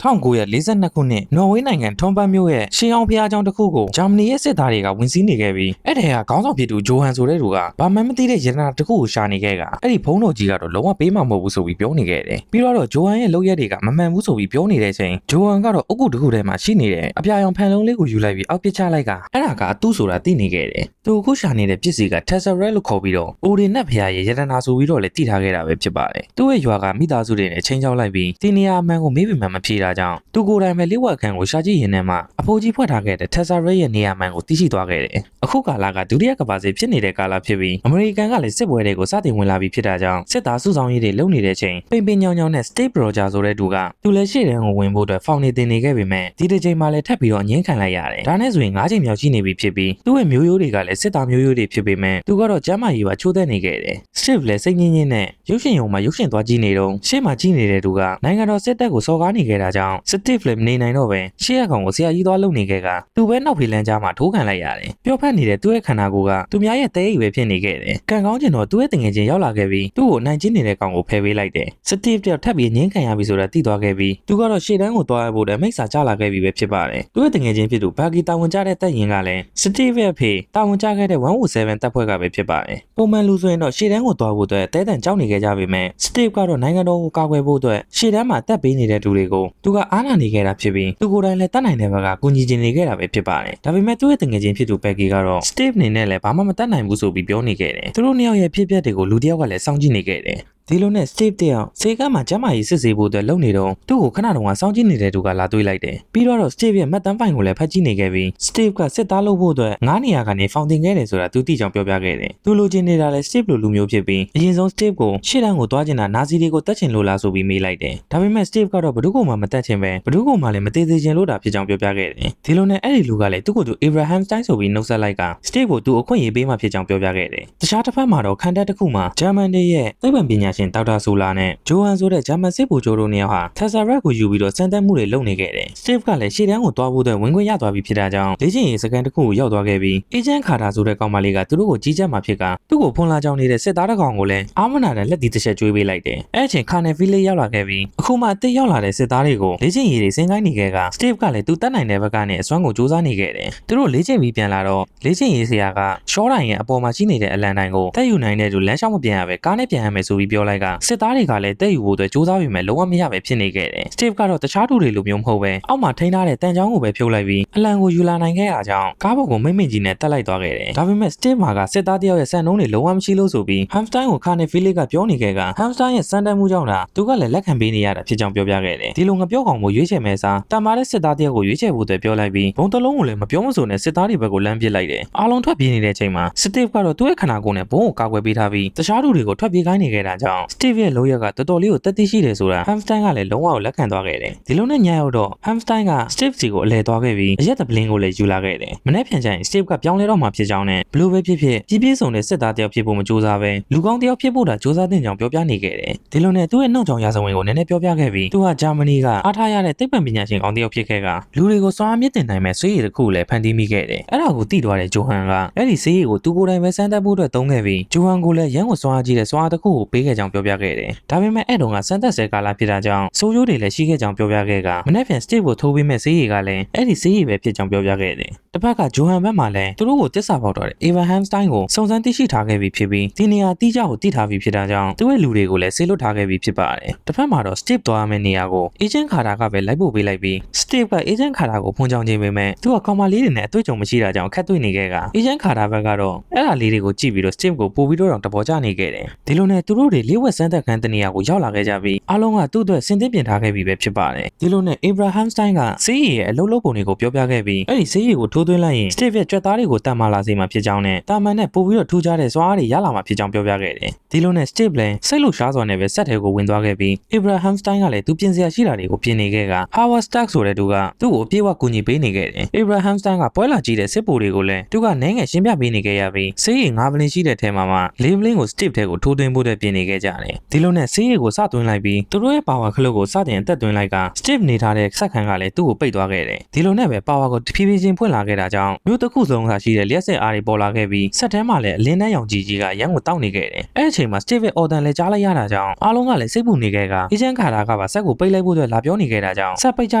1942 ခုနှစ်နော်ဝေးနိုင်ငံထွန်ပန်းမြို့ရဲ့ရှေးအောင်ဖျားကျောင်းတစ်ခုကိုဂျာမနီရဲ့စစ်သားတွေကဝင်စီးနေခဲ့ပြီးအဲ့ဒီကခေါင်းဆောင်ဖြစ်သူဂျိုဟန်ဆိုတဲ့သူကဘာမှမသိတဲ့ရတနာတစ်ခုကိုရှာနေခဲ့ကအဲ့ဒီဘုံတော်ကြီးကတော့လုံးဝပေးမှာမဟုတ်ဘူးဆိုပြီးပြောနေခဲ့တယ်ပြီးတော့ဂျိုဟန်ရဲ့လုပ်ရက်တွေကမမှန်ဘူးဆိုပြီးပြောနေတဲ့အချိန်ဂျိုဟန်ကတော့အုတ်ကုတစ်ခုထဲမှာရှိနေတဲ့အပြာရောင်ဖန်လုံးလေးကိုယူလိုက်ပြီးအောက်ပစ်ချလိုက်ကအဲ့ဒါကအတူဆိုတာသိနေခဲ့တယ်သူအခုရှာနေတဲ့ပစ္စည်းက Tesseract လို့ခေါ်ပြီးတော့အိုဒီနက်ဖျားရဲ့ရတနာဆိုပြီးတော့လည်းတည်ထားခဲ့တာပဲဖြစ်ပါတယ်သူ့ရဲ့ရွာကမိသားစုတွေနဲ့ချင်းချောက်လိုက်ပြီးဒီနေရာအမှန်ကိုမေးပေမဲ့မဖြေတာကြောင့်သူကိုယ်တိုင်ပဲလေးဝက်ခန့်ကိုရှာကြည့်ရင်းနဲ့မှအဖိုးကြီးဖွက်ထားခဲ့တဲ့ Tesseract ရဲ့နေရာမှန်ကိုသိရှိသွားခဲ့တယ်အခုကာလကဒုတိယကမ္ဘာစစ်ဖြစ်နေတဲ့ကာလဖြစ်ပြီးအမေရိကန်ကလည်းစစ်ပွဲတွေကိုစတင်ဝင်လာပြီးဖြစ်တာကြောင့်စစ်သားစုဆောင်ရေးတွေလုပ်နေတဲ့အချိန်ပိန်ပိန်ညောင်ညောင်နဲ့ State Roger ဆိုတဲ့သူကသူလည်းရှေ့တန်းကိုဝင်ဖို့အတွက်ဖောင်နေတင်နေခဲ့ပေမဲ့ဒီတစ်ချိန်မှလည်းထပ်ပြီးတော့ငင်းခံလိုက်ရတယ်ဒါနဲ့ဆိုရင်9ချိန်မြောက်ရှိနေပြီဖြစ်ပြီးသူ့ရဲ့မျိုးရိုးတွေကလည်းစစ်သားမျိုးရိုးတွေဖြစ်ပေမဲ့သူကတော့ကျမ်းမာရေးပါချိုးသက်နေခဲ့တယ် Steve လည်းစိတ်ငြင်းငြင်းနဲ့ရုပ်ရှင်ရုံမှာရုပ်ရှင်သွားကြည့်နေတော့ရှေ့မှာကြည့်နေတဲ့သူကနိုင်ငံတော်စစ်တပ်ကိုစော်ကားနေခဲ့တာကြောင့် Steve လည်းမနေနိုင်တော့ပဲရှေ့ရကောင်ကိုဆရာကြီးသွားလုပ်နေခဲ့ကသူပဲနောက်ဖေးလန်းကြားမှာထိုးခံလိုက်ရတယ်ပျော့ဖက်နေတဲ့သူ့ရဲ့ခန္ဓာကိုယ်ကသူများရဲ့တဲအိမ်ပဲဖြစ်နေခဲ့တယ်ကံကောင်းကျင်တော့သူ့ရဲ့တငယ်ချင်းရောက်လာခဲ့ပြီးသူ့ကိုနိုင်ချင်းနေတဲ့ကောင်ကိုဖယ်ပေးလိုက်တယ် Steve တယောက်ထပ်ပြီးငင်းခံရပြီဆိုတာသိသွားခဲ့ပြီးသူကတော့ရှေ့တန်းကိုသွားရဖို့မိတ်စာချလာခဲ့ပြီပဲဖြစ်ပါတယ်သူ့ရဲ့တငယ်ချင်းဖြစ်သူဘာဂီတာဝန်ကျတဲ့တပ်ရင်ကလည်း Steve ရဲ့ဖေတာဝန်ကျခဲ့တဲ့107တပ်ဖွဲ့ကပဲဖြစ်ပါတယ်ပုံမှန်လူဆိုရင်တော့ရှေ့တန်းကိုသွားဖို့အတွက်တဲတန်ကြောက်နေခဲ့ကြပေမဲ့ Steve ကတော့နိုင်ငံတော်ကိုကာကွယ်ဖို့အတွက်ရှေ့တန်းမှာတက်ပေးနေတဲ့သူတွေကိုသူကအားနာနေခဲ့တာဖြစ်ပြီးသူကိုယ်တိုင်လည်းတတ်နိုင်တဲ့ဘက်ကကူညီချင်နေခဲ့တာပဲဖြစ်ပါတယ်ဒါပေမဲ့သူ့ရဲ့တငယ်ချင်းဖြစ်သူဘက်ဂီကတော့ Steve အနေနဲ့လည်းဘာမှမတတ်နိုင်ဘူးဆိုပြီးပြောနေခဲ့တယ်သူတို့နှစ်ယောက်ရဲ့ဖြစ်ပျက်တွေကိုလူတစ်ယောက်ကလည်းစောင့်ကြည့်နေခဲ့တယ်ဒီလိုနဲ့ Steve တယောက်စေကမ်းမှာကျမ်းမာရေးစစ်ဆေးဖို့အတွက်လုပ်နေတော့သူ့ကိုခဏတုန်းကစောင့်ကြည့်နေတဲ့သူကလာတွေးလိုက်တယ်ပြီးတော့ Steve ရဲ့မှတ်တမ်းဖိုင်ကိုလည်းဖတ်ကြည့်နေခဲ့ပြီး Steve ကစစ်သားလုပ်ဖို့အတွက်9နေရာကနေဖောင်တင်ခဲ့တယ်ဆိုတာသူသိကြောင်ပြောပြခဲ့တယ်သူလိုချင်နေတာလည်း Steve လိုလူမျိုးဖြစ်ပြီးအရင်ဆုံး Steve ကိုရှေ့တန်းကိုသွားချင်တာနာဇီတွေကိုတတ်ချင်လို့လားဆိုပြီးမေးလိုက်တယ်ဒါပေမဲ့ Steve ကတော့ဘယ်သူမှမတတ်ချင်ပဲဘယ်သူမှလည်းမသေးသေးချင်လို့တာဖြစ်ကြောင်ပြောပြခဲ့တယ်ဒီလိုနဲ့အဲ့ဒီလူကလည်းသူ့ကိုယ်သူ Abraham Stein ဆိုပြီးနှုတ်ဆက်လိုက်က Steve ကိုသူအခွင့်အရေးပေးမှဖြစ်ကြောင်ပြောပြခဲ့တယ်တခြားတစ်ဖက်မှာတော့ခံတပ်တစ်ခုမှာဂျာမန်တွေရဲ့သိပ္ပံပညာရှင်ဒေါက်တာဆိုလာနဲ့ဂျိုဟန်ဆိုတဲ့ဂျာမန်စစ်ဗိုလ်ချုပ်တို့နှစ်ယောက်ဟာ Tesseract ကိုယူပြီးတော့စမ်းသပ်မှုတွေလုပ်နေခဲ့တယ် Steve ကလည်းရှေ့တန်းကိုသွားဖို့အတွက်ဝင်ခွင့်ရသွားပြီဖြစ်တာကြောင့်လေ့ကျင့်ရေးစကန်တစ်ခုကိုရောက်သွားခဲ့ပြီး Agent Carter ဆိုတဲ့ကောင်မလေးကသူတို့ကိုကြီးကြပ်မှဖြစ်ကသူ့ကိုဖွန်လာကြောင်နေတဲ့စစ်သားတစ်ကောင်ကိုလည်းအာမနာတဲ့လက်တီတစ်ချက်ကျွေးပေးလိုက်တယ်အဲ့အချိန် Colonel Philip ရောက်လာခဲ့ပြီးအခုမှအသစ်ရောက်လာတဲ့စစ်သားတွေကိုလေ့ကျင့်ရေးတွေဆင်းခိုင်းနေခဲ့က Steve ကလည်းသူတတ်နိုင်တဲ့ဘက်ကနေအစွမ်းကိုစူးစမ်းနေခဲ့တယ်သူတို့လေ့ကျင့်ပြီးပြန်လာတော့လေ့ကျင့်ရေးဆရာကရှောတိုင်းရဲ့အပေါ်မှာရှိနေတဲ့အလံတိုင်းကိုတက်ယူနိုင်တဲ့သူလမ်းလျှောက်မပြန်ရပဲကားနဲ့ပြန်ရမယ်ဆိုပြီးပြောလိုက်ကစစ်သားတွေကလည်းတက်ယူဖို့အတွက်စူးစမ်းပြီးမဲ့လုံးဝမရပဲဖြစ်နေခဲ့တယ် Steve ကတော့တခြားသူတွေလိုမျိုးမဟုတ်ပဲအောက်မှာထိန်းထားတဲ့တန်ချောင်းကိုပဲဖြုတ်လိုက်ပြီးအလံကိုယူလာနိုင်ခဲ့တာကြောင့်ကားပေါ်ကိုမိမ့်မိန်ကြီးနဲ့တက်လိုက်သွားခဲ့တယ်ဒါပေမဲ့ Steve မှာကစစ်သားတယောက်ရဲ့စံနှုန်းတွေလုံးဝမရှိလို့ဆိုပြီး Hamstein ကို Colonel Philip ကပြောနေခဲ့က Hamstein ရဲ့စံတမ်းမှုကြောင့်လားသူကလည်းလက်ခံပေးနေရတာဖြစ်ကြောင်းပြောပြခဲ့တယ်ဒီလိုငပြောကောင်ကိုရွေးချယ်မဲ့စားတန်မာတဲ့စစ်သားတယောက်ကိုရွေးချယ်ဖို့အတွက်ပြောလိုက်ပြီးဘုံတလုံးကိုလည်းမပြောမဆိုနဲ့စစ်သားတွေဘက်ကိုလမ်းပစ်လိုက်တယ်အားလုံးထွက်ပြေးနေတဲ့အချိန်မှာ Steve ကတော့သူ့ရဲ့ခန္ဓာကိုယ်နဲ့ဘုံကိုကာကွယ်ပေးထားပြီးတခြားသူတွေကိုထွက်ပြေးခိုင်းနေခဲ့တာကြောင့် Steve ရဲ့လုပ်ရကတော်တော်လေးကိုတက်သိရှိတယ်ဆိုတာ Hamstein ကလည်းလုံးဝလက်ခံသွားခဲ့တယ်ဒီလိုနဲ့ညရောက်တော့ Hamstein က Steve စီကိုအလဲသွားခဲ့ပြီးအရက်တပလင်းကိုလည်းယူလာခဲ့တယ်မနေ့ပြန်ကျရင် Steve ကပြောင်းလဲတော့မှဖြစ်ကြောင်းနဲ့ဘလို့ပဲဖြစ်ဖြစ်ပြည့်စုံတဲ့စစ်သားတယောက်ဖြစ်ဖို့မကြိုးစားပဲလူကောင်းတယောက်ဖြစ်ဖို့တာကြိုးစားတဲ့ကြောင်ပြောပြနေခဲ့တယ်ဒီလိုနဲ့သူ့ရဲ့နှုတ်ကြောင်ရာဇဝင်ကိုနည်းနည်းပြောပြခဲ့ပြီးသူကဂျာမနီကအားထားရတဲ့သိပ္ပံပညာရှင်ကောင်းတယောက်ဖြစ်ခဲ့ကလူတွေကိုစွမ်းအားမြင့်တင်နိုင်မဲ့ဆေးရည်တစ်ခုလည်းဖန်တီးမိခဲ့တယ်အဲ့ဒါကိုသိသွားတဲ့ဂျိုဟန်ကအဲ့ဒီဆေးရည်ကိုသူကိုယ်တိုင်ပဲစမ်းသပ်ဖို့အတွက်သုံးခဲ့ပြီးဂျိုဟန်ကိုလည်းရန်ကိုစွမ်းအားကြီးတဲ့စွမ်းအားတစ်ခုကိုပေးခဲ့ကြောင်းပြောပြခဲ့တယ်ဒါပေမဲ့အဲ့တုန်းကစမ်းသပ်ဆဲကာလဖြစ်တာကြောင့်ဆိုးကျိုးတွေလည်းရှိခဲ့ကြောင်းပြောပြခဲ့ကမနေ့ပြန် Steve ကိုထိုးပေးမဲ့ဆေးရည်ကလည်းအဲ့ဒီဆေးရည်ပဲဖြစ်ကြောင်းပြောပြခဲ့တယ်တစ်ဖက်ကဂျိုဟန်ဘက်မှာလည်းသူတို့ကိုတစ္ဆာပေါက်တော့တဲ့ Abraham Stein ကိုစုံစမ်းသိရှိထားခဲ့ပြီးဖြစ်ပြီးဒီနေရာတိကျကိုသိထားပြီးဖြစ်တာကြောင့်သူ့ရဲ့လူတွေကိုလည်းဆေးလွတ်ထားခဲ့ပြီးဖြစ်ပါတယ်တစ်ဖက်မှာတော့ Steve သွားရမယ့်နေရာကို Agent Carter ကပဲလိုက်ပို့ပေးလိုက်ပြီး Steve က Agent Carter ကိုဖုန်းကြောင်းခြင်းပေမဲ့သူကကောင်မလေးတွေနဲ့အတွေ့အကြုံမရှိတာကြောင့်ခက်တွေ့နေခဲ့က Agent Carter ဘက်ကတော့အဲ့ဒါလေးတွေကိုကြည့်ပြီးတော့ Steve ကိုပို့ပြီးတော့တဘောကျနေခဲ့တယ်ဒီလိုနဲ့သူတို့တွေလေးဝက်စမ်းသက်ခန်းတနေရာကိုရောက်လာခဲ့ကြပြီးအားလုံးကသူ့အတွက်စင်သင့်ပြင်ထားခဲ့ပြီးပဲဖြစ်ပါတယ်ဒီလိုနဲ့ Abraham Stein ကဆေးရည်ရဲ့အလုပ်လုပ်ပုံတွေကိုပြောပြခဲ့ပြီးအဲ့ဒီဆေးရည်ကိုထိုးသွင်းလိုက်ရင် Steve ရဲ့ကြွက်သားတွေကိုတတ်မှလာစေမှာဖြစ်ကြောင်းနဲ့တာမန်နဲ့ပို့ပြီးတော့ထူးခြားတဲ့စွမ်းအားတွေရလာမှာဖြစ်ကြောင်းပြောပြခဲ့တယ်ဒီလိုနဲ့ Steve လည်းစိတ်လှုပ်ရှားစွာနဲ့ပဲဆက်ထဲကိုဝင်သွားခဲ့ပြီး Abraham Stein ကလည်းသူပြင်စရာရှိတာတွေကိုပြင်နေခဲ့က Howard Stark ဆိုတဲ့သူကသူ့ကိုအပြေးအဝကူညီပေးနေခဲ့တယ် Abraham Stein ကပွဲလာကြည့်တဲ့စစ်ဗိုလ်တွေကိုလည်းသူကနည်းငယ်ရှင်းပြပေးနေခဲ့ရပြီးဆေးရည်9ပလင်းရှိတဲ့ထဲမှာ4ပလင်းကို Steve ထဲကိုထိုးသွင်းဖို့အတွက်ပြင်နေခဲ့ ကြတယ်ဒီလိုနဲ့ဆေးရည်ကိုစသွင်းလိုက်ပြီးသူတို့ရဲ့ power ခလုတ်ကိုစတင်အသက်သွင်းလိုက်က Steve နေထားတဲ့စက်ခန်းကလည်းသူ့ကိုပိတ်သွားခဲ့တယ်ဒီလိုနဲ့ပဲ power ကိုတဖြည်းဖြည်းချင်းဖွင့်လာခဲ့တာကြောင့်မြို့တစ်ခုလုံးကရှိတဲ့လျှက်စစ်အားတွေပေါ်လာခဲ့ပြီးစက်ထဲမှာလည်းအလင်းနဲ့ရောင်ကြီးကရန်ကိုတောက်နေခဲ့တယ်အဲ့အချိန်မှာ Steve ရဲ့ order လည်းကြားလိုက်ရတာကြောင့်အားလုံးကလည်းစိတ်ပူနေခဲ့ကအေဂျင့်ခါတာကပါစက်ကိုပိတ်လိုက်ဖို့အတွက်လာပြောနေခဲ့တာကြောင့်စက်ပိတ်ကြ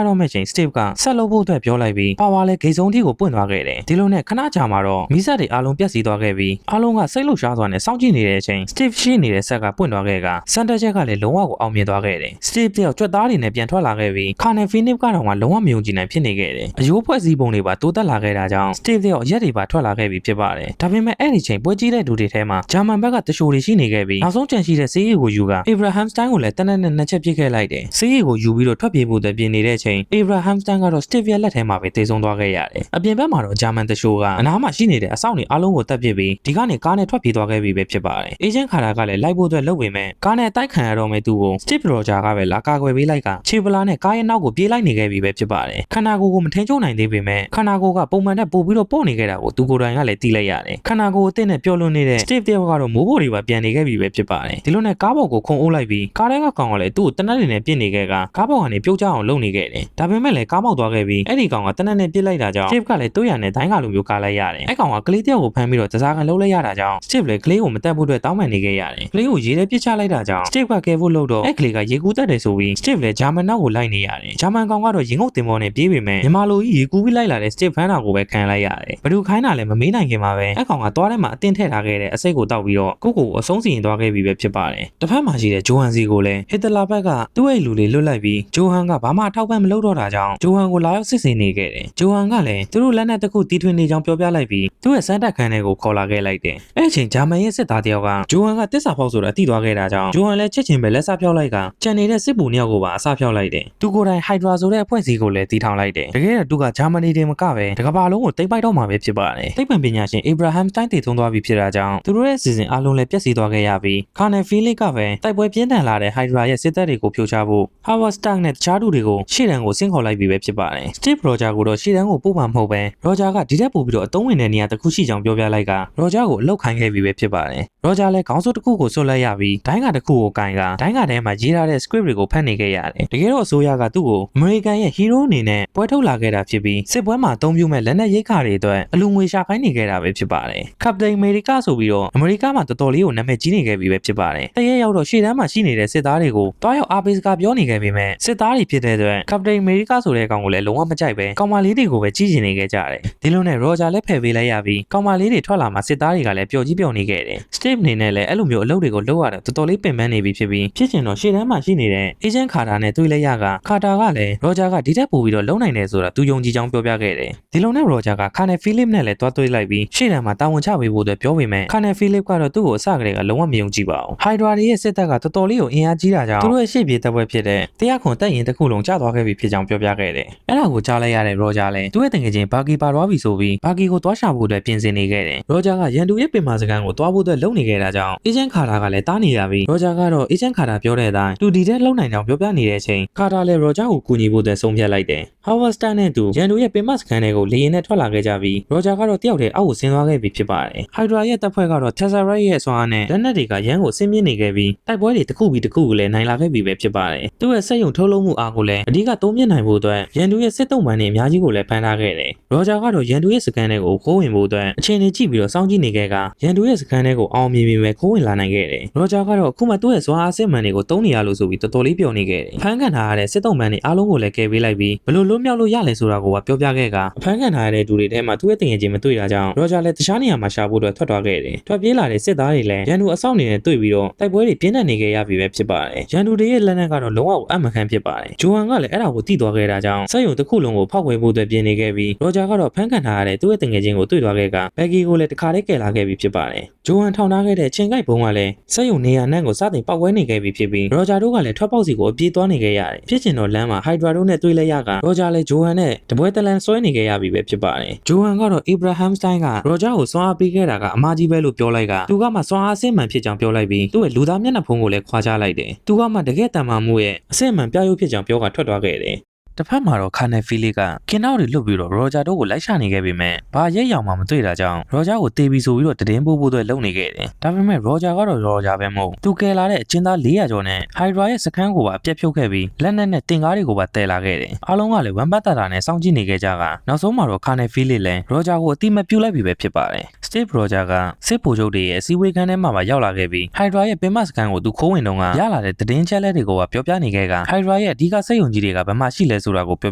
တော့မယ့်ချိန် Steve ကဆက်လုပ်ဖို့အတွက်ပြောလိုက်ပြီး power လည်းဂိတ်ဆုံးထိကိုပွင့်သွားခဲ့တယ်ဒီလိုနဲ့ခဏကြာမှာတော့မီးစက်တွေအားလုံးပြတ်စီသွားခဲ့ပြီးအားလုံးကစိတ်လှုပ်ရှားစွာနဲ့စောင့်ကြည့်နေတဲ့အချိန် Steve ရှိနေတဲ့ဆက်ကပွင့်သွားခဲ့ကစန်တာချက်ကလည်းလုံးဝကိုအောင်မြင်သွားခဲ့တယ် Steve တယောက်ကြွက်သားတွေနဲ့ပြန်ထွက်လာခဲ့ပြီးခါနယ်ဖီနစ်ကတော့လုံးဝမယုံကြည်နိုင်ဖြစ်နေခဲ့တယ်အယိုးဖွဲ့စည်းပုံတွေပါတိုးတက်လာခဲ့တာကြောင့် Steve တယောက်ရက်တွေပါထွက်လာခဲ့ပြီးဖြစ်ပါတယ်ဒါပေမဲ့အဲ့ဒီချိန်ပွဲကြီးတဲ့လူတွေထဲမှာဂျာမန်ဘက်ကတရှိုတွေရှိနေခဲ့ပြီးနောက်ဆုံးကြံရှိတဲ့ဆေးရည်ကိုယူက Abraham Stein ကိုလည်းတနက်နဲ့နှစ်ချက်ပစ်ခဲ့လိုက်တယ်ဆေးရည်ကိုယူပြီးတော့ထွက်ပြေးဖို့ပြင်နေတဲ့ချိန် Abraham Stein ကတော့ Steve ရဲ့လက်ထဲမှာပဲတေဆုံးသွားခဲ့ရတယ်အပြင်ဘက်မှာတော့ဂျာမန်တရှိုကအနားမှာရှိနေတဲ့အဆောက်တွေအားလုံးကိုတက်ပစ်ပြီးဒီကနေကားနဲ့ထွက်ပြေးသွားခဲ့ပြီပဲဖြစ်ပါတယ်အေဂျင့်ခါတာကလည်းလိုက်ဖို့အတွက်လုပ်ပေမဲ့ကားနဲ့တိုက်ခံရတော့မဲ့သူကို Steve Roger ကပဲလာကာကွယ်ပေးလိုက်ကခြေပလာနဲ့ကားရဲ့နောက်ကိုပြေးလိုက်နေခဲ့ပြီပဲဖြစ်ပါတယ်ခန္ဓာကိုယ်ကိုမထိန်ချုပ်နိုင်သေးပေမဲ့ခန္ဓာကိုယ်ကပုံမှန်နဲ့ပို့ပြီးတော့ပို့နေခဲ့တာကိုသူကိုယ်တိုင်ကလည်းသိလိုက်ရတယ်ခန္ဓာကိုယ်အသစ်နဲ့ပျော်လွန်နေတဲ့ Steve တယောက်ကတော့မိုးပေါ်တွေပါပြန်နေခဲ့ပြီပဲဖြစ်ပါတယ်ဒီလိုနဲ့ကားပေါ်ကိုခုံအိုးလိုက်ပြီးကားထဲကကောင်ကလည်းသူ့ကိုတနက်တွေနဲ့ပြစ်နေခဲ့ကကားပေါ်ကနေပြုတ်ကျအောင်လုပ်နေခဲ့တယ်ဒါပေမဲ့လည်းကားမောက်သွားခဲ့ပြီးအဲ့ဒီကောင်ကတနက်နဲ့ပြစ်လိုက်တာကြောင့် Steve ကလည်းတိုးရနဲ့ဒိုင်းကလိုမျိုးကားလိုက်ရတယ်အဲ့ကောင်ကကလေးတယောက်ကိုဖမ်းပြီးတော့တစားကန်လှုပ်လိုက်ရတာကြောင့် Steve လည်းကလေးကိုမတက်ဖို့အတွက်တောင်းပန်နေခဲ့ရတယ်ကလေးကိုရေထဲပစ်ချလိုက်တာကြောင့် Steve ကကယ်ဖို့လုပ်တော့အဲ့ကလေးကရေကူးတက်တယ်ဆိုပြီး Steve လည်းဂျာမန်နောက်ကိုလိုက်နေရတယ်ဂျာမန်ကောင်ကတော့ရင်ငုတ်တင်ပေါ်နဲ့ပြေးပေမဲ့မြန်မာလိုကြီးရေကူးပြီးလိုက်လာတဲ့ Steve ဖမ်းတာကိုပဲခံလိုက်ရတယ်ဘယ်သူခိုင်းတာလဲမမေးနိုင်ခင်မှာပဲအဲ့ကောင်ကသွားထဲမှာအတင်းထည့်ထားခဲ့တဲ့အစိတ်ကိုတောက်ပြီးတော့ကိုအဆုံးစီရင်သွားခဲ့ပြီပဲဖြစ်ပါတယ်တစ်ဖက်မှာရှိတဲ့ဂျိုဟန်စီကိုလည်းဟစ်တလာဘက်ကသူ့ရဲ့လူတွေလွတ်လိုက်ပြီးဂျိုဟန်ကဘာမှအထောက်ပံ့မလုပ်တော့တာကြောင့်ဂျိုဟန်ကိုလာရောက်စစ်ဆေးနေခဲ့တယ်ဂျိုဟန်ကလည်းသူတို့လက်နက်တစ်ခုတီးထွင်နေကြောင်းပြောပြလိုက်ပြီးသူ့ရဲ့စမ်းတက်ခန်းတွေကိုခေါ်လာခဲ့လိုက်တယ်အဲ့အချိန်ဂျာမန်ရဲ့စစ်သားတယောက်ကဂျိုဟန်ကတစ္ဆာဖောက်ဆိုတာသိသွားခဲ့တာကြောင့်ဂျိုဟန်လည်းချက်ချင်းပဲလက်စားဖြောက်လိုက်ကကြံနေတဲ့စစ်ဗိုလ်နှစ်ယောက်ကိုပါအစားဖြောက်လိုက်တယ်သူကိုယ်တိုင်ဟိုက်ဒရာဆိုတဲ့အဖွဲ့အစည်းကိုလည်းတီထောင်လိုက်တယ်တကယ်တော့သူကဂျာမနီတွေမကပဲတကဘာလုံးကိုတိတ်ပိုက်တော့မှာပဲဖြစ်ပါတယ်သိပ္ပံပညာရှင် Abraham Stein တည်သုံးသွားပြီဖြစ်တာကြောင့်သူတို့ရဲ့စီစဉ်အားလုံးလည်းပျက်စီးသွားခဲ့ရပြီး Colonel Felix ကပဲတိုက်ပွဲပြင်းထန်လာတဲ့ Hydra ရဲ့စစ်တပ်တွေကိုဖြိုချဖို့ Howard Stark နဲ့တခြားသူတွေကိုရှေ့တန်းကိုဆင့်ခေါ်လိုက်ပြီပဲဖြစ်ပါတယ် Steve Roger ကိုတော့ရှေ့တန်းကိုပို့မှာမဟုတ်ပဲ Roger ကဒီထက်ပိုပြီးတော့အသုံးဝင်တဲ့နေရာတစ်ခုရှိကြောင်းပြောပြလိုက်က Roger ကိုအလောက်ခိုင်းခဲ့ပြီပဲဖြစ်ပါတယ် Roger လည်းခေါင်းစိုးတစ်ခုကိုဆွတ်လိုက်ရပြီးဒိုင်းကတစ်ခုကိုကင်ကဒိုင်းကထဲမှာရေးထားတဲ့ script တွေကိုဖတ်နေခဲ့ရတယ်တကယ်တော့အစိုးရကသူ့ကို American ရဲ့ hero အနေနဲ့ပွဲထုတ်လာခဲ့တာဖြစ်ပြီးစစ်ပွဲမှာအသုံးပြုမဲ့လက်နက်ရိတ်ခါတွေအတွက်အလူငွေရှာခိုင်းနေခဲ့တာပဲဖြစ်ပါတယ် Captain America ဆိုပြီးတော့အမေရိကမှာတော်တော်လေးကိုနာမည်ကြီးနေခဲ့ပြီပဲဖြစ်ပါတယ်တရက်ရောက်တော့ရှေ့တန်းမှာရှိနေတဲ့စစ်သားတွေကိုတွားရောက်အားပေးစကားပြောနေခဲ့ပေမဲ့စစ်သားတွေဖြစ်တဲ့အတွက် Captain America ဆိုတဲ့ကောင်ကိုလည်းလုံးဝမကြိုက်ပဲကောင်မလေးတွေကိုပဲကြီးကျင်နေခဲ့ကြတယ်ဒီလိုနဲ့ Roger လည်းဖယ်ပေးလိုက်ရပြီးကောင်မလေးတွေထွက်လာမှစစ်သားတွေကလည်းပျော်ကြီးပျော်နေခဲ့တယ် Steve အနေနဲ့လည်းအဲ့လိုမျိုးအလုပ်တွေကိုလုပ်ရတော့တော်တော်လေးပင်ပန်းနေပြီဖြစ်ပြီးဖြစ်ချင်တော့ရှေ့တန်းမှာရှိနေတဲ့ Agent Carter နဲ့တွေ့လိုက်ရက Carter ကလည်း Roger ကဒီထက်ပိုပြီးတော့လုံနိုင်တယ်ဆိုတာသူယုံကြည်ကြောင်းပြောပြခဲ့တယ်ဒီလိုနဲ့ Roger က Colonel Philip နဲ့လည်းတွားတွေ့လိုက်ပြီးရှေ့တန်းမှာတာဝန်ချပေးဖို့အတွက်ပြောပေမဲ့ Colonel Philip ကတော့သူ့ကိုအစကတည်းကလုံးဝမယုံကြည်ပါဘူး Hydra ရဲ့စစ်တပ်ကတော်တော်လေးကိုအင်အားကြီးတာကြောင့်သူတို့ရဲ့ရှေ့ပြေတပ်ပွဲဖြစ်တဲ့တရားခွန်တပ်ရင်တစ်ခုလုံးကျသွားခဲ့ပြီဖြစ်ကြောင်းပြောပြခဲ့တယ်အဲ့ဒါကိုကြားလိုက်ရတဲ့ Roger လည်းသူ့ရဲ့တငယ်ချင်းဘာဂီပါသွားပြီဆိုပြီးဘာဂီကိုတွားရှာဖို့အတွက်ပြင်ဆင်နေခဲ့တယ် Roger ကရန်သူရဲ့ပင်မာစကန်ကိုတွားဖို့အတွက်လုပ်နေခဲ့တာကြောင့် Agent Carter ကလည်းတားနေရပြီး Roger ကတော့ Agent Carter ပြောတဲ့အတိုင်းသူဒီတဲ့လုံနိုင်ကြောင်းပြောပြနေတဲ့အချိန် Carter လည်း Roger ကိုကူညီဖို့အတွက်ဆုံးဖြတ်လိုက်တယ် Howard Stark နဲ့သူရန်သူရဲ့ပင်မစကန်တွေကိုလေယာဉ်နဲ့ထွက်လာခဲ့ကြပြီး Roger ကတော့တယောက်တည်းအောက်ကိုဆင်းသွားခဲ့ပြီဖြစ်ပါတယ် Hydra ရဲ့တပ်ဖွဲ့ကတော့ Tesseract ရဲ့စွမ်းအားနဲ့လက်နက်တွေကရန်ကိုဆင်းမြင့်နေခဲ့ပြီးတိုက်ပွဲတွေတစ်ခုပြီးတစ်ခုကိုလည်းနိုင်လာခဲ့ပြီပဲဖြစ်ပါတယ်သူ့ရဲ့စက်ရုံထုတ်လုပ်မှုအားကိုလည်းအဓိကတိုးမြင့်နိုင်ဖို့အတွက်ရန်သူရဲ့စစ်တုံးပန်းတွေအများကြီးကိုလည်းဖမ်းထားခဲ့တယ် Roger ကတော့ရန်သူရဲ့စကန်တွေကိုခိုးဝင်ဖို့အတွက်အခြေအနေကြည့်ပြီးတော့စောင့်ကြည့်နေခဲ့ကရန်သူရဲ့စကန်တွေကိုအောင်မြင်ပြီးပဲခိုးဝင်လာနိုင်ခဲ့တယ် Roger ကတော့အခုမှသူ့ရဲ့စွမ်းအားစစ်မှန်တွေကိုတုံးနေရလို့ဆိုပြီးတော်တော်လေးပျော်နေခဲ့တယ်ဖမ်းခံထားရတဲ့စစ်တုံးပန်းတွေအားလုံးကိုလည်းကယ်ပေးလိုက်ပြီးဘလို့လွတ်မြောက်လို့ရလဲဆိုတာကိုပါပြောပြခဲ့ကအဖမ်းခံထားရတဲ့သူတွေထဲမှာသူ့ရဲ့တင်ငယ်ချင်းမတွေ့တာကြောင့် Roger လည်းတခြားနေရာမှာရှာဖို့အတွက်ထွက်သွားခဲ့တယ်ထွက်ပြေးလာတဲ့စစ်သားတွေလည်းရန်သူအဆောက်နေနဲ့တွေ့ပြီးတော့တိုက်ပွဲတွေပြင်းထန်နေခဲ့ရပြီပဲဖြစ်ပါတယ်ရန်သူတွေရဲ့လက်နက်ကတော့လုံးဝအမခံဖြစ်ပါတယ်ဂျိုဟန်ကလည်းအဲ့ဒါကိုသိသွားခဲ့တာကြောင့်စက်ရုံတစ်ခုလုံးကိုဖောက်ခွဲဖို့အတွက်ပြင်နေခဲ့ပြီး Roger ကတော့ဖမ်းခံထားရတဲ့သူ့ရဲ့တင်ငယ်ချင်းကိုတွေ့သွားခဲ့ကဘက်ဂီကိုလည်းတခါတည်းကယ်လာခဲ့ပြီဖြစ်ပါတယ်ဂျိုဟန်ထောင်ထားခဲ့တဲ့ချင်းကိုက်ဘုံကလည်းစက်ရုံနေရာနှံ့ကိုစတင်ပေါက်ကွဲနေခဲ့ပြီဖြစ်ပြီး Roger တို့ကလည်းထွက်ပေါက်စီကိုအပြေးသွားနေခဲ့ရတယ်ဖြစ်ချင်တော့လမ်းမှာ Hydra တို့နဲ့တွေ့လိုက်ရက Roger လည်းဂျိုဟန်နဲ့တပွဲတလန်ဆွဲနေခဲ့ရပြီပဲဖြစ်ပါတယ်ဂျိုဟန်ကတော့ Abraham Stein က Roger ကိုစွမ်းအားပေးခဲ့တာကအမားကြီးပဲလို့ပြောလိုက်ကသူကမှစွမ်းအားအစစ်မှန်ဖြစ်ကြောင်းပြောလိုက်ပြီးသူ့ရဲ့လူသားမျက်နှာဖုံးကိုလည်းခွာချလိုက်တယ်သူကမှတကယ်တန်မာမှုရဲ့အစစ်မှန်ပြရုပ်ဖြစ်ကြောင်းပြောကထွက်သွားခဲ့တယ် တစ်ဖက်မှာတော့ခါနယ်ဖီလစ်ကကင်နောက်တွေလွတ်ပြီးတော့ရောဂျာတို့ကိုလိုက်ရှာနေခဲ့ပေမဲ့ဘာရဲရောင်မှမတွေ့တာကြောင့်ရောဂျာကိုတေးပြီးဆိုပြီးတော့တည်င်းပို့အတွက်လုပ်နေခဲ့တယ်ဒါပေမဲ့ရောဂျာကတော့ရောဂျာပဲမဟုတ်သူကယ်လာတဲ့အကျဉ်းသား400ကျော်နဲ့ဟိုက်ဒရာရဲ့စခန်းကိုပါပြက်ဖြုတ်ခဲ့ပြီးလက်နက်နဲ့တင်ကားတွေကိုပါတည်လာခဲ့တယ်အားလုံးကလည်းဝမ်ပတ်တာတာနဲ့စောင့်ကြည့်နေခဲ့ကြကနောက်ဆုံးမှာတော့ခါနယ်ဖီလစ်လည်းရောဂျာကိုအတိမပြုတ်လိုက်ပြီပဲဖြစ်ပါတယ်စတေးရောဂျာကစစ်ဗိုလ်ချုပ်တွေရဲ့အစည်းအဝေးခန်းထဲမှာရောက်လာခဲ့ပြီးဟိုက်ဒရာရဲ့ပင်မစခန်းကိုသူခိုးဝင်တော့ကရလာတဲ့သတင်းချက်လက်တွေကိုပြောပြနေခဲ့ကဟိုက်ဒရာရဲ့အဓိကစိတ်ယုံကြည်တွေကဘယ်မှာရှိလဲဆိုတာကိုပြော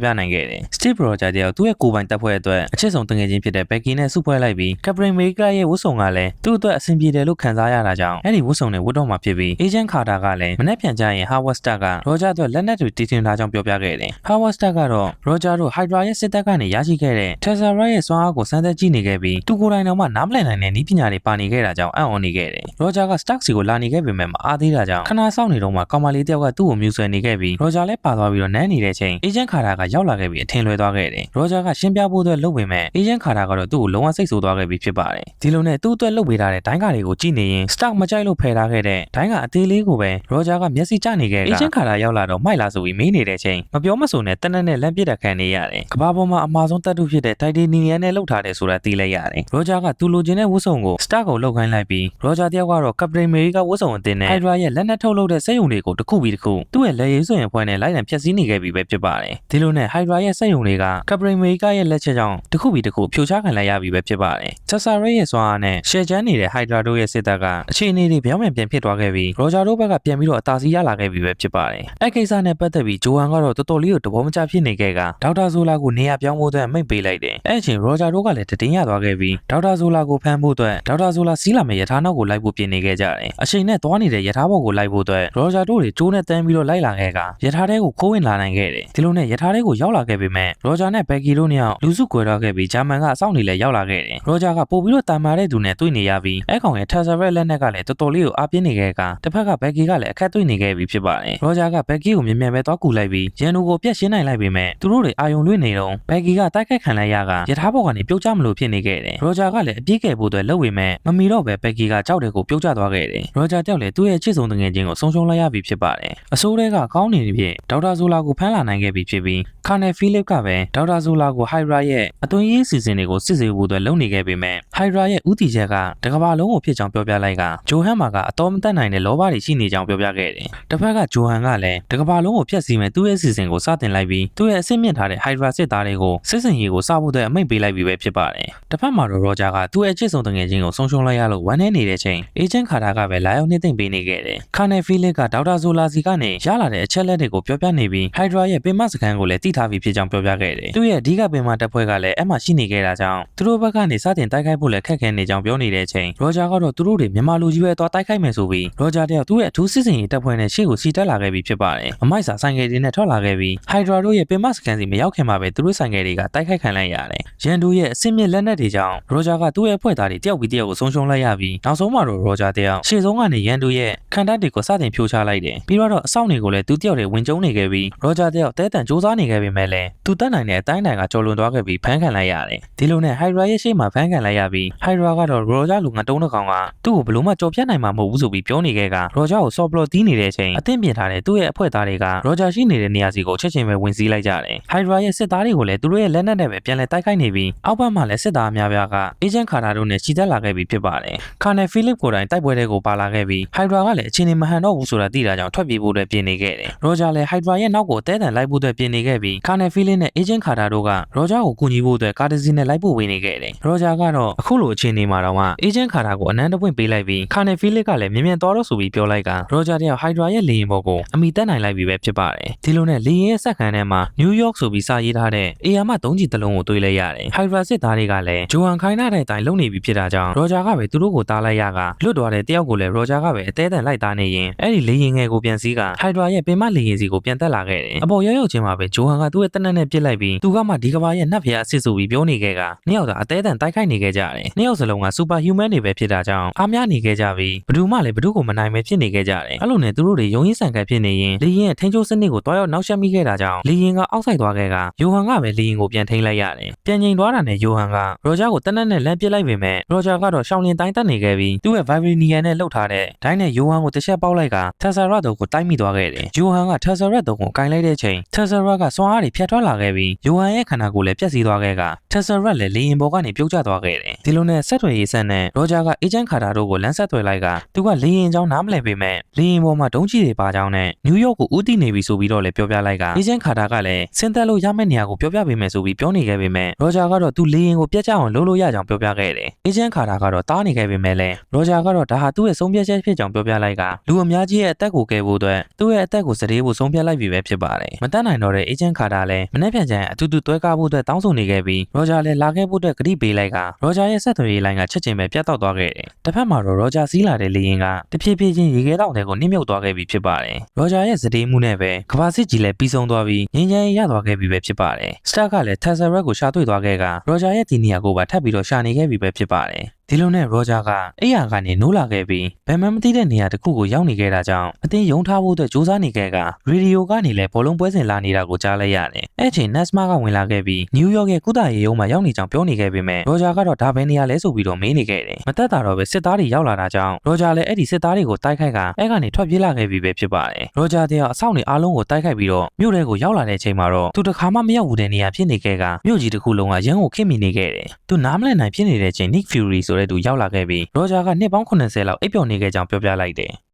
ပြနိုင်ခဲ့တယ်စတေးရောဂျာတယောက်သူ့ရဲ့ကိုယ်ပိုင်တပ်ဖွဲ့အတွက်အချစ်ဆုံးတငယ်ချင်းဖြစ်တဲ့ဘက်ကီနဲ့စုဖွဲ့လိုက်ပြီးကပရင်မေကာရဲ့ဝတ်စုံကလည်းသူ့အတွက်အဆင်ပြေတယ်လို့ခံစားရတာကြောင့်အဲ့ဒီဝတ်စုံနဲ့ဝတ်တော့မှာဖြစ်ပြီးအေဂျင့်ခါတာကလည်းမနေ့ပြန်ကြရင်ဟာဝတ်စတာကရောဂျာအတွက်လက်နက်တွေတီထွင်ထားကြောင်းပြောပြခဲ့တယ်ဟာဝတ်စတာကတော့ရောဂျာတို့ဟိုက်ဒရာရဲ့စစ်တပ်ကနေရရှိခဲ့တဲ့တက်ဆာရာရဲ့စွမ်းအားကိုစမ်းသပ်ကြည့်နေခဲ့ပြီးသူကိုယ်တိုင်တော့မှနားမလည်နိုင်တဲ့နည်းပညာတွေပါနေခဲ့တာကြောင့်အံ့ဩနေခဲ့တယ်ရောဂျာကစတက်စီကိုလာနေခဲ့ပေမဲ့မအားသေးတာကြောင့်ခဏစောင့်နေတော့မှကောင်မလေးတယောက်ကသူ့ကိုမြူဆွဲနေခဲ့ပြီးရောဂျာလည်းပါသွားပြီးတော့နန်းနေတဲ့ချိန်အေဂျင့်ခါတာကရောက်လာခဲ့ပြီးအထင်လွဲသွားခဲ့တယ်ရောဂျာကရှင်းပြဖို့အတွက်လုပ်ပေမဲ့အေဂျင့်ခါတာကတော့သူ့ကိုလုံးဝစိတ်ဆိုးသွားခဲ့ပြီးဖြစ်ပါတယ်ဒီလိုနဲ့သူ့အတွက်လုပ်ပေးထားတဲ့ဒိုင်းကာတွေကိုကြည့်နေရင်စတက်မကြိုက်လို့ဖယ်ထားခဲ့တဲ့ဒိုင်းကအသေးလေးကိုပဲရောဂျာကမျက်စိကျနေခဲ့အေဂျင့်ခါတာရောက်လာတော့မိုက်လာဆိုပြီးမေးနေတဲ့ချိန်မပြောမဆိုနဲ့တနက်နဲ့လမ်းပစ်တက်ခံနေရတယ်ကဘာပေါ်မှာအမှားဆုံးတပ်ထုဖြစ်တဲ့တိုက်တေနီနီယန်နဲ့လှုပ်ထားတယ်ဆိုတာသိလိုက်ရတယ်ရောဂျာကသူလိုချင်တဲ့ဝတ်စုံကိုစတက်ကိုလှုပ်ခိုင်းလိုက်ပြီးရောဂျာတယောက်ကတော့ကပရင်မေရီကဝတ်စုံအသင်းနဲ့ဟိုက်ဒရာရဲ့လက်နက်ထုတ်လုပ်တဲ့စက်ရုံတွေကိုတစ်ခုပြီးတစ်ခုသူ့ရဲ့လက်ရည်စွရင်ဖွဲ့နဲ့လိုက်လံဖျက်ဆီးနေခဲ့ပြီးပဲဖြစ်ပါတယ်ဒီလိုနဲ့ဟိုက်ဒရာရဲ့စက်ရုံတွေကကပရင်မေရီကရဲ့လက်ချက်ကြောင့်တစ်ခုပြီးတစ်ခုဖြိုချခံလိုက်ရပြီးပဲဖြစ်ပါတယ်ချက်ဆာရဲရဲ့စွမ်းအားနဲ့ရှယ်ချမ်းနေတဲ့ဟိုက်ဒရာတို့ရဲ့စစ်တပ်ကအခြေအနေတွေပြောင်းပြန်ဖြစ်သွားခဲ့ပြီးရောဂျာတို့ဘက်ကပြန်ပြီးတော့အသာစီးရလာခဲ့ပြီးပဲဖြစ်ပါတယ်အဲ့ကိစ္စနဲ့ပတ်သက်ပြီးဂျိုဟန်ကတော့တော်တော်လေးကိုတဘောမကျဖြစ်နေခဲ့ကဒေါက်တာဇိုလာကိုနေရာပြောင်းဖို့အတွက်မိတ်ပေးလိုက်တယ်အဲ့အချိန်ရောဂျာတို့ကလည်းတည်င်းရသွားခဲ့ပြီးဒေါက်တာဇိုလာကိုဖမ်းဖို့အတွက်ဒေါက်တာဇိုလာစီးလာမယ့်ရထားနောက်ကိုလိုက်ဖို့ပြင်နေခဲ့ကြတယ်အချိန်နဲ့သွားနေတဲ့ရထားဘော်ကိုလိုက်ဖို့အတွက်ရောဂျာတို့တွေကျိုးနဲ့တန်းပြီးတော့လိုက်လာခဲ့ကရထားတဲကိုခိုးဝင်လာနိုင်ခဲ့တယ်ဒီလိုနဲ့ရထားတဲကိုရောက်လာခဲ့ပေမဲ့ရောဂျာနဲ့ဘက်ကီတို့နှစ်ယောက်လူစုကွဲတော့ခဲ့ပြီးဂျာမန်ကအစောင့်နေလဲရောက်လာခဲ့တယ်ရောဂျာကပို့ပြီးတော့တာမာတဲ့သူနဲ့တွေ့နေရပြီးအဲ့ကောင်ရဲ့တက်ဆာရက်လက်နက်ကလည်းတော်တော်လေးကိုအားပြင်းနေခဲ့ကတစ်ဖက်ကဘက်ကီကလည်းအခက်တွေ့နေခဲ့ပြီးဖြစ်ပါတယ်ရောဂျာကဘက်ကီကိုမြင်မြန်ပဲသွားကူလိုက်ပြီးရန်နိုကိုပြက်ရှင်းနိုင်လိုက်ပေမဲ့သူတို့တွေအာယုံလွှင့်နေတော့ဘက်ကီကတိုက်ခိုက်ခံလိုက်ရကရထားဘော်ကနေပြုတ်ကျမလို့ဖြစ်နေခဲ့တယ်ရောဂျာကလည်းအပြေးကယ်ဖို့အတွက်လှုပ်ဝေမဲ့မမီတော့ပဲဘက်ကီကကြောက်တဲ့ကိုပြုတ်ကျသွားခဲ့တယ်ရောဂျာတယောက်လည်းသူ့ရဲ့ချစ်ဆုံးတငယ်ချင်းကိုဆုံးရှုံးလိုက်ရပြီဖြစ်ပါတယ်အစိုးရကကောင်းနေပြီဖြစ်ဒေါက်တာဇိုလာကိုဖမ်းလာနိုင်ခဲ့ပြီဖြစ်ပြီးခါနယ်ဖီလစ်ကပဲဒေါက်တာဇိုလာကိုဟိုက်ဒရာရဲ့အသွင်ရေးစီစဉ်တွေကိုစစ်ဆေးဖို့အတွက်လုပ်နေခဲ့ပေမဲ့ဟိုက်ဒရာရဲ့ဦးတည်ချက်ကတကဘာလုံးကိုဖြစ်ကြောင်းပြောပြလိုက်ကဂျိုဟန်မာကအတော်မတက်နိုင်တဲ့လောဘတွေရှိနေကြောင်းပြောပြခဲ့တယ်တစ်ဖက်ကဂျိုဟန်ကလည်းတကဘာလုံးကိုဖျက်ဆီးမဲ့သူ့ရဲ့စီစဉ်ကိုစတင်လိုက်ပြီးသူ့ရဲ့အဆင့်မြင့်ထားတဲ့ဟိုက်ဒရာစစ်သားတွေကိုစစ်စင်ရေးကိုစဖို့အတွက်အမိန့်ပေးလိုက်ပြီးပဲဖြစ်ပါတယ်တစ်ဖက်မှာတော့ရောဂျာကသူ့ရဲ့ချစ်ဆုံးတငယ်ချင်းကိုဆုံးရှုံးလိုက်ရလို့ဝမ်းနည်းနေတဲ့ချိန်အေဂျင့်ခါတာကပဲလာရောက်နှိမ့်သိမ့်ပေးနေခဲ့တယ်ခါနယ်ဖီလစ်ကဒေါက်တာဇိုလာစီကနေရလာတဲ့အချက်လက်တွေကိုပြောပြနေပြီးဟိုက်ဒရာရဲ့ပင်မစခန်းကိုလည်းတည်ထားပြီးဖြစ်ကြောင်းပြောပြခဲ့တယ်သူ့ရဲ့အဓိကပင်မတပ်ဖွဲ့ကလည်းအဲ့မှာရှိနေခဲ့တာကြောင့်သူတို့ဘက်ကနေစတင်တိုက်ခိုက်ဖို့လည်းခက်ခဲနေကြောင်းပြောနေတဲ့ချိန်ရောဂျာကတော့သူတို့တွေမြန်မာလူကြီးပဲသွားတိုက်ခိုက်မယ်ဆိုပြီးရောဂျာတယောက်သူ့ရဲ့အထူးစစ်စင်ရေးတပ်ဖွဲ့နဲ့ရှေ့ကိုစီတက်လာခဲ့ပြီးဖြစ်ပါတယ်အမိုက်စာဆိုင်ကယ်တွေနဲ့ထွက်လာခဲ့ပြီးဟိုက်ဒရာတို့ရဲ့ပင်မစခန်းစီမရောက်ခင်မှာပဲသူတို့ဆိုင်ကယ်တွေကတိုက်ခိုက်ခံလိုက်ရတယ်ရန်တို့ရဲ့အဆင့်မြင့်လက်နက်တွေကြောင့်ရောဂျာကသူ့ရဲ့အဖွဲ့သားတွေတယောက်ပြီးတယောက်ကိုဆုံးရှုံးလိုက်ရပြီးနောက်ဆုံးမှာတော့ရောဂျာတယောက်ရှေ့ဆုံးကနေရန်တို့ရဲ့ခံတပ်တွေကိုစတင်ဖြိုချလိုက်တယ်ပြီးတော့အဆောက်တွေကိုလည်းသူတယောက်တည်းဝင်ကျုံနေခဲ့ပြီးရောဂျာတယောက်တဲတန်စူးစမ်းနေခဲ့ပေမဲ့လည်းသူတက်နိုင်တဲ့အတိုင်းအတာကကျော်လွန်သွားခဲ့ပြီးဖမ်းခံလိုက်ရတယ်ဒီလိုနဲ့ဟိုက်ဒရာရဲ့ရှေ့မှာဖမ်းခံလိုက်ရပြီးဟိုက်ဒရာကတော့ရောဂျာလူငါတုံးတစ်ကောင်ကသူ့ကိုဘလို့မှကြော်ပြတ်နိုင်မှာမဟုတ်ဘူးဆိုပြီးပြောနေခဲ့ကရောဂျာကိုဆော့ပလော့တီးနေတဲ့အချိန်အသင့်ပြင်ထားတဲ့သူ့ရဲ့အဖွဲ့သားတွေကရောဂျာရှိနေတဲ့နေရာစီကိုချက်ချင်းပဲဝင်စည်းလိုက်ကြတယ်ဟိုက်ဒရာရဲ့စစ်သားတွေကိုလည်းသူတို့ရဲ့လက်နက်နဲ့ပဲပြန်လည်တိုက်ခိုက်နေပြီးအောက်ဘက်မှာလည်းစစ်သားအများပြားကအေဂျင့်ခါတာတို့နဲ့ချီတက်လာခဲ့ပြီးဖြစ်ပါတယ်ခါနယ်ဖီလစ်ကိုတိုင်တိုက်ပွဲတွေကိုပါလာခဲ့ပြီးဟိုက်ဒရာကလည်းအချိန်နေမဟန်တော့ဘူးဆိုတာသိတာကြောင့်ထွက်ပြေးဖို့အတွက်ပြင်နေခဲ့တယ်ရောဂျာလည်းဟိုက်ဒရာရဲ့နောက်ကိုတဲတန်လိုက်ဖို့အတွက်ပြင်နေခဲ့ပြီးခါနယ်ဖီလစ်နဲ့အေဂျင့်ခါတာတို့ကရောဂျာကိုကူညီဖို့အတွက်ကားတစ်စီးနဲ့လိုက်ဖို့ဝင်နေခဲ့တယ်ရောဂျာကတော့အခုလိုအခြေအနေမှာတော့အေဂျင့်ခါတာကိုအနမ်းတပွင့်ပေးလိုက်ပြီးခါနယ်ဖီလစ်ကလည်းမြင်မြန်သွားတော့ဆိုပြီးပြောလိုက်ကရောဂျာတယောက်ဟိုက်ဒရာရဲ့လေယာဉ်ဘော်ကိုအမိတက်နိုင်လိုက်ပြီးပဲဖြစ်ပါတယ်ဒီလိုနဲ့လေယာဉ်ရဲ့စက်ခန်းထဲမှာနယူးယောက်ဆိုပြီးစာရေးထားတဲ့အေယာမ3ကြီးတလုံးကိုတွေ့လိုက်ရတယ်ဟိုက်ဒရာစစ်သားတွေကလည်းဂျိုဟန်ခိုင်းတဲ့အတိုင်းလုံနေပြီဖြစ်တာကြောင့်ရောဂျာကပဲသူတို့ကိုတားလိုက်ရကလွတ်သွားတဲ့တယောက်ကိုလည်းရောဂျာကပဲအသေးအံလိုက်သားနေရင်အဲ့ဒီလေယာဉ်ငယ်ကိုပြန်စည်းကဟိုက်ဒရာရဲ့ပင်မလေယာဉ်စီကိုပြန်တက်လာခဲ့တယ်အပေါ်ရောက်ချင်းမှာပဲဂျိုဟန်ကသူ့ရဲ့တနက်နဲ့ပြစ်လိုက်ပြီးသူကမှဒီကဘာရဲ့နှက်ဖျားအစ်စ်ဆိုပြီးပြောနေခဲ့ကနှစ်ယောက်သာအသေးအံတိုက်ခိုက်နေခဲ့ကြတယ်နှစ်ယောက်စလုံးကစူပါဟျူးမန်တွေပဲဖြစ်တာကြောင့်အားများနေခဲ့ကြပြီးဘယ်သူမှလည်းဘယ်သူကိုမနိုင်ပဲဖြစ်နေခဲ့ကြတယ်အဲ့လိုနဲ့သူတို့တွေယုံရင်းဆန်ခတ်ဖြစ်နေရင်လေယာဉ်ရဲ့ထိန်းချုပ်စနစ်ကိုတွားရောက်နောက်ဆက်မိခဲ့တာကြောင့်လေယာဉ်ကအောက်ဆိုင်သွားခဲ့ကယိုဟန်ကပဲလေယာဉ်ကိုပြန်ထိန်းလိုက်ရတယ်ပြန်ငိမ်သွားတာနဲ့ယိုဟန်ကရောဂျာကိုတနက်နဲ့လမ်းပစ်လိုက် လိုက်ပေမဲ့ရော်ဂျာကတော့ရှောင်းလင်းတိုင်းတက်နေခဲ့ပြီးသူ့ရဲ့ Vibranium နဲ့လှုပ်ထားတဲ့ဒိုင်းနဲ့ယိုဟန်ကိုတစ်ချက်ပေါက်လိုက်က Tesseract တို့ကိုတိုက်မိသွားခဲ့တယ်။ယိုဟန်က Tesseract တို့ကိုကင်လိုက်တဲ့ချိန် Tesseract ကစွမ်းအားတွေဖြတ်ထွက်လာခဲ့ပြီးယိုဟန်ရဲ့ခန္ဓာကိုယ်လည်းပျက်စီးသွားခဲ့က Tesseract လည်းလေယာဉ်ပေါ်ကနေပြုတ်ကျသွားခဲ့တယ်။ဒီလိုနဲ့ဆက်သွယ်ရေးဆက်နဲ့ရော်ဂျာကအေဂျင့်ခါတာတို့ကိုလမ်းဆက်သွယ်လိုက်ကသူကလေယာဉ်ကြောင်းနားမလည်ပေမဲ့လေယာဉ်ပေါ်မှာဒုံးကျည်တွေပါကြောင်းနဲ့နယူးယောက်ကိုဦးတည်နေပြီဆိုပြီးတော့လည်းပြောပြလိုက်ကအေဂျင့်ခါတာကလည်းဆင်းသက်လို့ရမယ့်နေရာကိုပြောပြပေးမယ်ဆိုပြီးပြောနေခဲ့ပေမဲ့ရော်ဂျာကတော့သူလေယာဉ်ကိုပြတ်ကျအောင်လုပ်လို့ရကြောင်းပြောပြခဲ့တယ်။အေဂျင့်ခါတာကတော့တားနေခဲ့ပေမဲ့လည်းရော်ဂျာကတော့ဒါဟာသူ့ရဲ့ဆုံးဖြတ်ချက်ဖြစ်ကြောင်းပြောပြလိုက်ကလူအများကြီးရဲ့အသက်ကိုကယ်ဖို့အတွက်သူ့ရဲ့အသက်ကိုစတေးဖို့ဆုံးဖြတ်လိုက်ပြီပဲဖြစ်ပါတယ်။မတတ်နိုင်တော့တဲ့အေဂျင့်ခါတာလည်းမနေ့ပြန်ကျရင်အတူတူတွဲကားဖို့အတွက်တောင်းဆိုနေခဲ့ပြီးရော်ဂျာလည်းလာခဲ့ဖို့အတွက်ကတိပေးလိုက်ကရော်ဂျာရဲ့ဆက်သွယ်ရေးလိုင်းကချက်ချင်းပဲပြတ်တောက်သွားခဲ့တယ်။တစ်ဖက်မှာတော့ရော်ဂျာစီးလာတဲ့လေယာဉ်ကတဖြည်းဖြည်းချင်းရေခဲတောင်တွေကိုနှိမ့်မြုပ်သွားခဲ့ပြီဖြစ်ပါတယ်။ရော်ဂျာရဲ့စတေးမှုနဲ့ပဲကမ္ဘာစစ်ကြီးလည်းပြီးဆုံးသွားပြီးငြိမ်းချမ်းရေးရသွားခဲ့ပြီပဲဖြစ်ပါတယ်။ Stark ကလည်း Tesseract ကိုရှာတွေ့သွားခဲ့ကရော်ဂျာရဲ့ဒီနေရာကိုပါထပ်ပြီးတော့ရှာနေခဲ့ပြီပဲဖြစ်ပါတယ်။ဒီလိုနဲ့ရော်ဂျာကအိယာကနေနိုးလာခဲ့ပြီးဘယ်မှမသိတဲ့နေရာတစ်ခုကိုရောက်နေခဲ့တာကြောင့်အတင်းယုံထားဖို့အတွက်စူးစမ်းနေခဲ့ကရေဒီယိုကနေလည်းဘောလုံးပွဲစဉ်လာနေတာကိုကြားလိုက်ရတယ်။အဲ့ချိန် Nesma ကဝင်လာခဲ့ပြီးနယူးယောက်ရဲ့ကုသရေးရုံးမှာရောက်နေကြောင်းပြောနေခဲ့ပေမဲ့ရော်ဂျာကတော့ဒါဘယ်နေရာလဲဆိုပြီးတော့မေးနေခဲ့တယ်။မသက်တာတော့ပဲစစ်သားတွေရောက်လာတာကြောင့်ရော်ဂျာလည်းအဲ့ဒီစစ်သားတွေကိုတိုက်ခိုက်ကအဲ့ကနေထွက်ပြေးလာခဲ့ပြီပဲဖြစ်ပါတယ်။ရော်ဂျာတဲ့အဆောက်တွေအားလုံးကိုတိုက်ခိုက်ပြီးတော့မြို့ထဲကိုရောက်လာတဲ့ချိန်မှာတော့သူတစ်ခါမှမရောက်ဘူးတဲ့နေရာဖြစ်နေခဲ့ကမြို့ကြီးတစ်ခုလုံးကရန်ကိုခင်မိနေခဲ့တယ်။သူနားမလည်နိုင်ဖြစ်နေတဲ့ချိန် Nick Fury ဆိုတဲ့သူရောက်လာခဲ့ပြီးရော်ဂျာကနှစ်ပေါင်း80လောက်အိပ်ပျော်နေခဲ့ကြောင်းပြောပြလိုက်တယ်။